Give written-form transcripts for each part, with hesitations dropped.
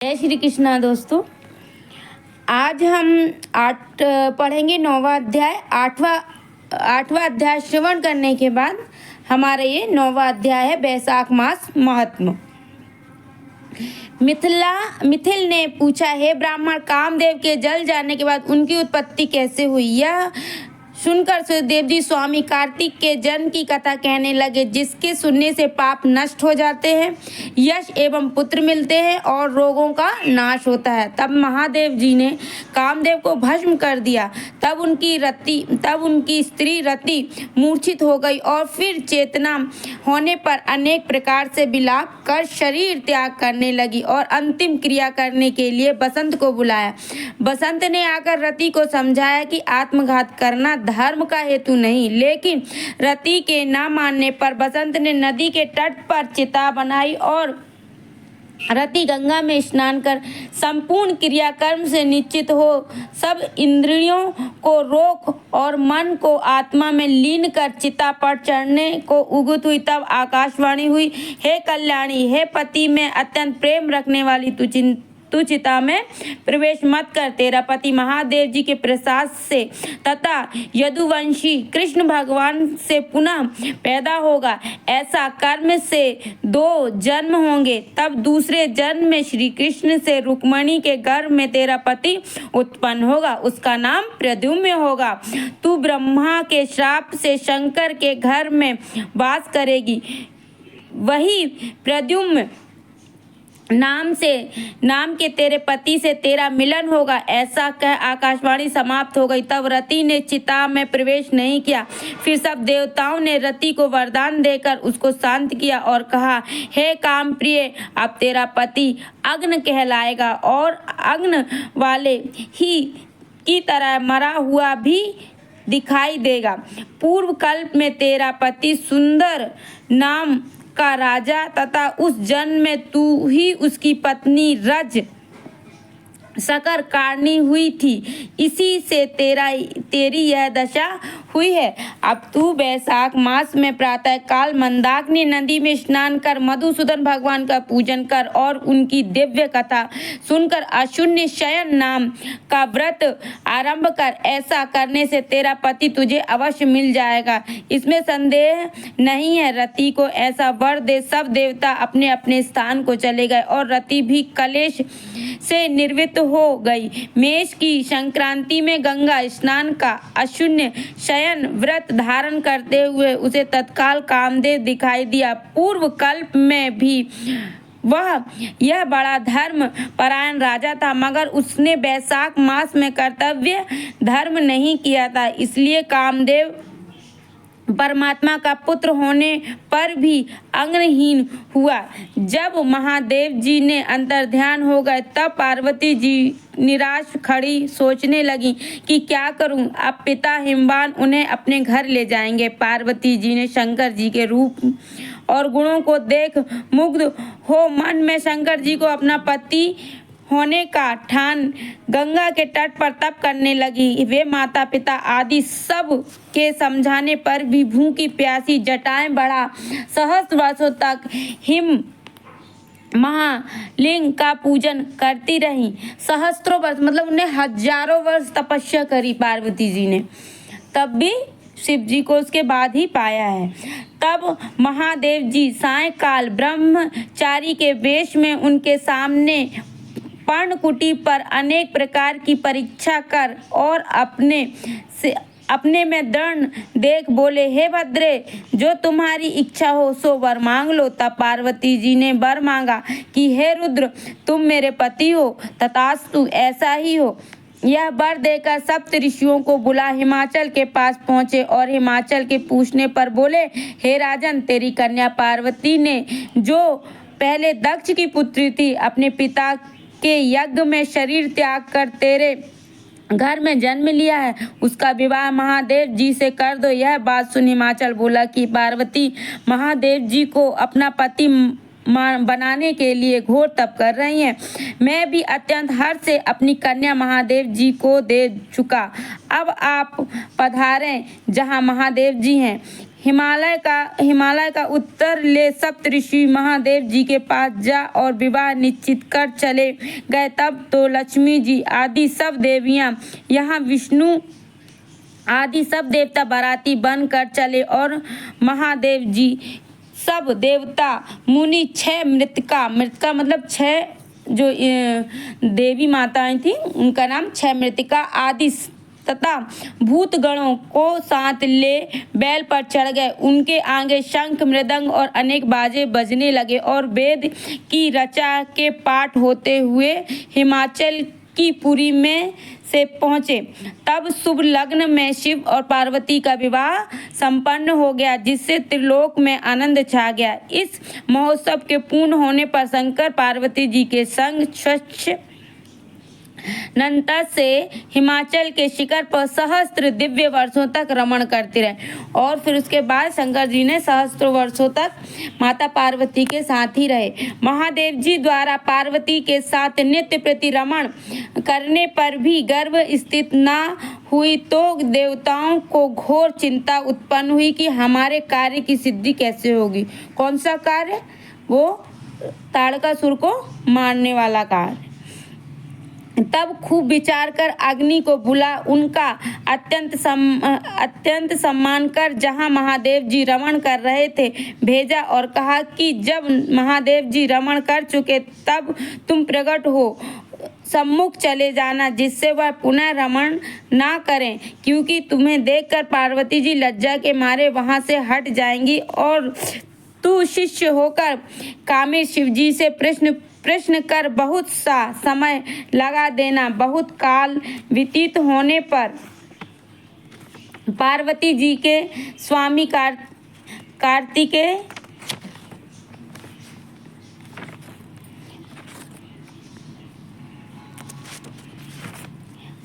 जय श्री कृष्णा दोस्तों। आज हम पढ़ेंगे 9वां अध्याय। आठवां अध्याय श्रवण करने के बाद हमारा ये 9वां अध्याय है बैसाख मास महात्म्य। मिथिल ने पूछा, हे ब्राह्मण, कामदेव के जल जाने के बाद उनकी उत्पत्ति कैसे हुई? यह सुनकर सुखदेव जी स्वामी कार्तिक के जन्म की कथा कहने लगे, जिसके सुनने से पाप नष्ट हो जाते हैं, यश एवं पुत्र मिलते हैं और रोगों का नाश होता है। तब महादेव जी ने कामदेव को भस्म कर दिया। तब उनकी स्त्री रति मूर्छित हो गई और फिर चेतना होने पर अनेक प्रकार से विलाप कर शरीर त्याग करने लगी और अंतिम क्रिया करने के लिए बसंत को बुलाया। बसंत ने आकर रति को समझाया कि आत्मघात करना धर्म का हेतु नहीं, लेकिन रति के न मानने पर बसंत ने नदी के तट पर चिता बनाई और रति गंगा में स्नान कर संपूर्ण क्रियाकर्म से निश्चित हो सब इंद्रियों को रोक और मन को आत्मा में लीन कर चिता पर चढ़ने को उगत हुई। तब आकाशवाणी हुई, हे कल्याणी, हे पति में अत्यंत प्रेम रखने वाली, तू चिता में प्रवेश मत कर। तेरा पति महादेव जी के प्रसाद से तथा यदुवंशी कृष्ण भगवान से पुनः पैदा होगा। ऐसा कर्म से 2 जन्म होंगे। तब दूसरे जन्म में श्री कृष्ण से रुक्मणी के गर्भ में तेरा पति उत्पन्न होगा। उसका नाम प्रद्युम्न होगा। तू ब्रह्मा के श्राप से शंकर के घर में वास करेगी। वही प्रद्युम्न नाम के तेरे पति से तेरा मिलन होगा। ऐसा कह आकाशवाणी समाप्त हो गई। तब रति ने चिता में प्रवेश नहीं किया। फिर सब देवताओं ने रति को वरदान देकर उसको शांत किया और कहा, हे काम प्रिय, अब तेरा पति अग्नि कहलाएगा और अग्नि वाले ही की तरह मरा हुआ भी दिखाई देगा। पूर्व कल्प में तेरा पति सुंदर नाम का राजा तथा उस जन्म में तू ही उसकी पत्नी रज सकर कारणी हुई थी। इसी से तेरी यह दशा हुई है। अब तू बैसाख मास में प्रातः काल मंदाकिनी नदी में स्नान कर मधुसूदन भगवान का पूजन कर और उनकी दिव्य कथा सुनकर अशून्य शयन नाम का व्रत आरंभ कर। ऐसा करने से तेरा पति तुझे अवश्य मिल जाएगा, इसमें संदेह नहीं है। रति को ऐसा वर दे सब देवता अपने अपने स्थान को चले गए और रति भी कलेश से निर्वृत्त हो गई। मेष की संक्रांति में गंगा स्नान का अशून्य शयन व्रत धारण करते हुए उसे तत्काल कामदेव दिखाई दिया। पूर्व कल्प में भी वह यह बड़ा धर्म परायण राजा था, मगर उसने बैसाख मास में कर्तव्य धर्म नहीं किया था, इसलिए कामदेव परमात्मा का पुत्र होने पर भी अंगहीन हुआ। जब महादेव जी ने अंतर्ध्यान हो गए तब पार्वती जी निराश खड़ी सोचने लगी कि क्या करूं, अब पिता हिमवान उन्हें अपने घर ले जाएंगे। पार्वती जी ने शंकर जी के रूप और गुणों को देख मुग्ध हो मन में शंकर जी को अपना पति होने का ठान गंगा के तट पर तप करने लगी। वे माता पिता आदि सब के समझाने पर भी भूखी प्यासी जटाएं बढ़ा सहस्त्र वर्षों तक हिम महालिंग का पूजन करती रही। सहस्त्रों वर्ष मतलब उन्हें हजारों वर्ष तपस्या करी पार्वती जी ने, तब भी शिव जी को उसके बाद ही पाया है। तब महादेव जी सायंकाल ब्रह्मचारी के वेश में उनके सामने पर्णकुटी पर अनेक प्रकार की परीक्षा कर और अपने में दृढ़ देख बोले, हे भद्रे, जो तुम्हारी इच्छा हो सो वर मांग लो। तब पार्वती जी ने वर मांगा कि हे रुद्र, तुम मेरे पति हो, तथास्तु ऐसा ही हो। यह वर देकर सप्त ऋषियों को बुला हिमाचल के पास पहुँचे और हिमाचल के पूछने पर बोले, हे राजन, तेरी कन्या पार्वती ने जो पहले दक्ष की पुत्री थी, अपने पिता के यज्ञ में शरीर त्याग कर तेरे घर में जन्म लिया है, उसका विवाह महादेव जी से कर दो। यह बात सुन हिमाचल बोला कि पार्वती महादेव जी को अपना पति बनाने के लिए घोर तप कर रही हैं। मैं भी अत्यंत हर्ष से अपनी कन्या महादेव जी को दे चुका। अब आप पधारें जहां महादेव जी हैं। हिमालय का उत्तर ले सप्तऋषि महादेव जी के पास जा और विवाह निश्चित कर चले गए। तब तो लक्ष्मी जी आदि सब देवियां यहाँ विष्णु आदि सब देवता बाराती बनकर चले और महादेव जी सब देवता मुनि 6 मृतका मतलब 6 जो देवी माताएं थी उनका नाम 6 मृतिका आदि तथा भूत गणों को साथ ले बैल पर चढ़ गए। उनके आगे शंख मृदंग और अनेक बाजे बजने लगे और वेद की रचा के पाठ होते हुए हिमाचल की पुरी में से पहुँचे। तब शुभ लग्न में शिव और पार्वती का विवाह संपन्न हो गया, जिससे त्रिलोक में आनंद छा गया। इस महोत्सव के पूर्ण होने पर शंकर पार्वती जी के संग स्वच्छ नंतर से हिमाचल के शिखर पर सहस्त्र दिव्य वर्षों तक रमण करते रहे और फिर उसके बाद शंकर जी ने सहस्त्र वर्षों तक माता पार्वती के साथ ही रहे। महादेव जी द्वारा पार्वती के साथ नित्य प्रति रमण करने पर भी गर्भ स्थित न हुई तो देवताओं को घोर चिंता उत्पन्न हुई कि हमारे कार्य की सिद्धि कैसे होगी। कौन सा कार्य? वो ताड़कासुर को मारने वाला कार्य। तब खूब विचार कर अग्नि को बुला उनका अत्यंत सम्मान कर जहाँ महादेव जी रमण कर रहे थे भेजा और कहा कि जब महादेव जी रमण कर चुके तब तुम प्रकट हो सम्मुख चले जाना, जिससे वह पुनः रमण ना करें, क्योंकि तुम्हें देखकर पार्वती जी लज्जा के मारे वहाँ से हट जाएंगी और तू शिष्य होकर कामिर शिव जी से प्रश्न कर बहुत सा समय लगा देना। बहुत काल व्यतीत होने पर पार्वती जी के स्वामी कार्तिकेय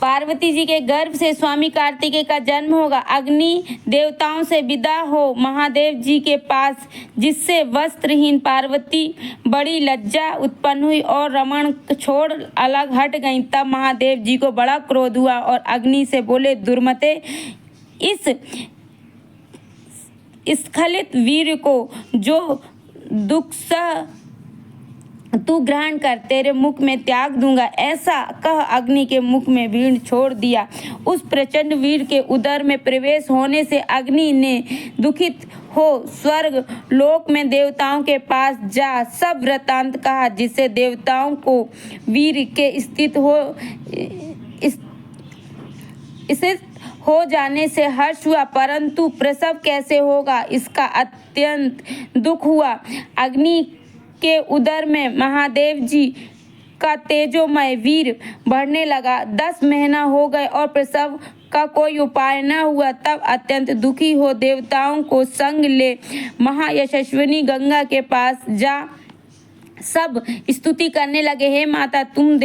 पार्वती जी के गर्भ से स्वामी कार्तिकेय का जन्म होगा। अग्नि देवताओं से विदा हो महादेव जी के पास, जिससे वस्त्रहीन पार्वती बड़ी लज्जा उत्पन्न हुई और रमण छोड़ अलग हट गईं। तब महादेव जी को बड़ा क्रोध हुआ और अग्नि से बोले, दुर्मते, इस स्खलित वीर को जो दुख सह तू ग्रहण कर, तेरे मुख में त्याग दूंगा। ऐसा कह अग्नि के मुख में वीर छोड़ दिया। उस प्रचंड वीर के उदर में प्रवेश होने से अग्नि ने दुखित हो स्वर्ग लोक में देवताओं के पास जा सब वृत्तांत कहा, जिससे देवताओं को वीर के स्थित हो जाने से हर्ष हुआ, परंतु प्रसव कैसे होगा इसका अत्यंत दुख हुआ। अग्नि के उदर में महादेव जी का तेजोमय वीर बढ़ने लगा। 10 महीना हो गए और प्रसव का कोई उपाय न हुआ। तब अत्यंत दुखी हो देवताओं को संग ले महायशस्विनी गंगा के पास जा सब स्तुति करने लगे। हे माता, तुम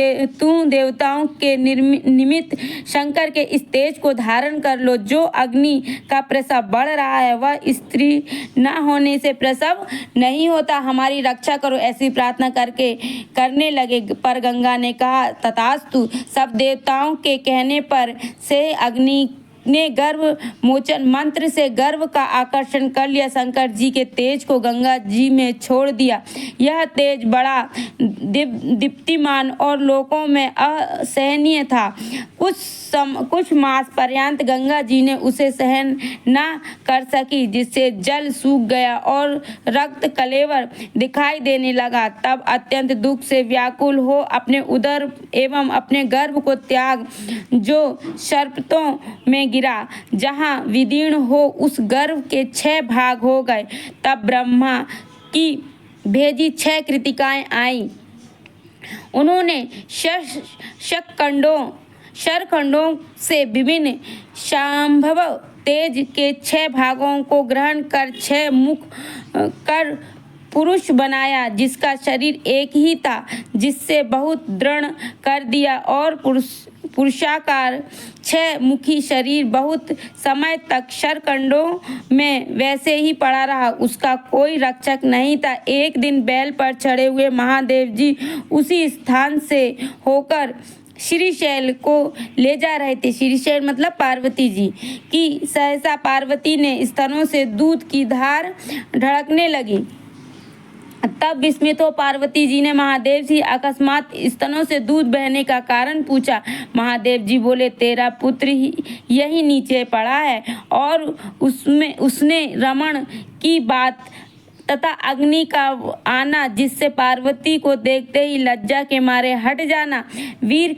देवताओं के निमित्त शंकर के इस तेज को धारण कर लो। जो अग्नि का प्रसव बढ़ रहा है वह स्त्री न होने से प्रसव नहीं होता, हमारी रक्षा करो। ऐसी प्रार्थना करने लगे। पर गंगा ने कहा, तथास्तु। सब देवताओं के कहने पर से अग्नि ने गर्भ मोचन मंत्र से गर्भ का आकर्षण कर लिया। शंकर जी के तेज को गंगा जी में छोड़ दिया। यह तेज बड़ा दीप्तिमान और लोकों में असहनीय था। कुछ मास पर्यंत गंगा जी ने उसे सहन न कर सकी, जिससे जल सूख गया और रक्त कलेवर दिखाई देने लगा। तब अत्यंत दुख से व्याकुल हो अपने उदर एवं अपने गर्भ को त्याग जो सर्पतों में गिरा, जहाँ विदीर्ण हो उस गर्भ के 6 भाग हो गए। तब ब्रह्मा की भेजी 6 कृतिकाएं आईं। उन्होंने शरखंडों से विभिन्न संभव तेज के 6 भागों को ग्रहण कर 6 मुख कर पुरुष बनाया, जिसका शरीर एक ही था, जिससे बहुत दृढ़ कर दिया और पुरुषाकार 6 मुखी शरीर बहुत समय तक शरखंडों में वैसे ही पड़ा रहा। उसका कोई रक्षक नहीं था। एक दिन बैल पर चढ़े हुए महादेव जी उसी स्थान से होकर श्रीशैल को ले जा रहे थे। श्रीशैल मतलब पार्वती जी की सहसा पार्वती ने स्तनों से दूध की धार ढड़कने लगी। तब विस्मित हो पार्वती जी ने महादेव से अकस्मात स्तनों से दूध बहने का कारण पूछा। महादेव जी बोले, तेरा पुत्र ही यही नीचे पड़ा है और उसने रमण की बात तथा अग्नि का आना, जिससे पार्वती को देखते ही लज्जा के मारे हट जाना, वीर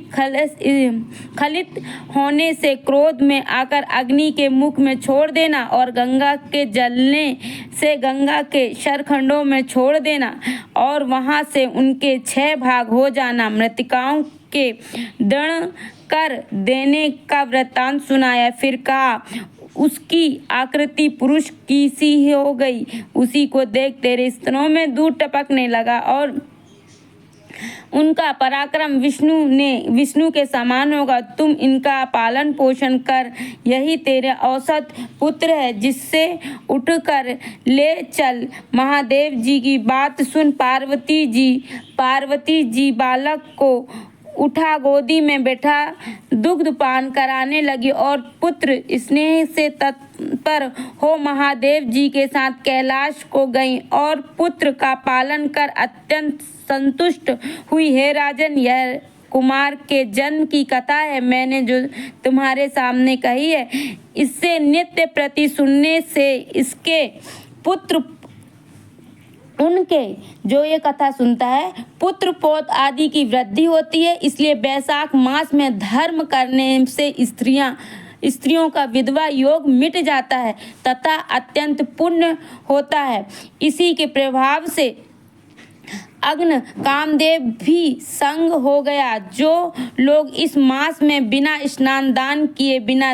खलित होने से क्रोध में आकर अग्नि के मुख में छोड़ देना और गंगा के जलने से गंगा के शरखंडों में छोड़ देना और वहां से उनके 6 भाग हो जाना, मृतिकाओं के दृढ़ कर देने का वृत्तांत सुनाया। फिर कहा, उसकी आकृति पुरुष की सी हो गई, उसी को देख तेरे स्तनों में दूध टपकने लगा और उनका पराक्रम विष्णु के समान होगा। तुम इनका पालन पोषण कर, यही तेरे औसत पुत्र है, जिससे उठकर ले चल। महादेव जी की बात सुन पार्वती जी बालक को उठा गोदी में बैठा दुग्ध पान कराने लगी और पुत्र स्नेह से तत्पर हो महादेव जी के साथ कैलाश को गई और पुत्र का पालन कर अत्यंत संतुष्ट हुई। हे राजन, यह कुमार के जन्म की कथा है। मैंने जो तुम्हारे सामने कही है, इससे नित्य प्रति सुनने से इसके पुत्र उनके जो ये कथा सुनता है पुत्र पौत्र आदि की वृद्धि होती है। इसलिए वैशाख मास में धर्म करने से स्त्रियों का विधवा योग मिट जाता है तथा अत्यंत पुण्य होता है। इसी के प्रभाव से अग्नि कामदेव भी संग हो गया। जो लोग इस मास में बिना स्नान दान किए बिना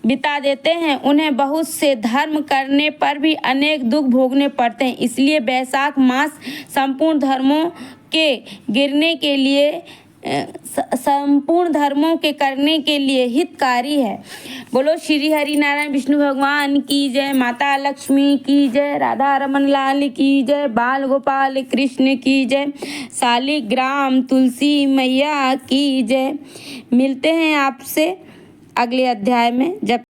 बिता देते हैं, उन्हें बहुत से धर्म करने पर भी अनेक दुख भोगने पड़ते हैं। इसलिए वैशाख मास संपूर्ण धर्मों के करने के लिए हितकारी है। बोलो श्री हरि नारायण विष्णु भगवान की जय, माता लक्ष्मी की जय, राधा रमन लाल की जय, बाल गोपाल कृष्ण की जय, शालिग्राम तुलसी मैया की जय। मिलते हैं आपसे अगले अध्याय में। जब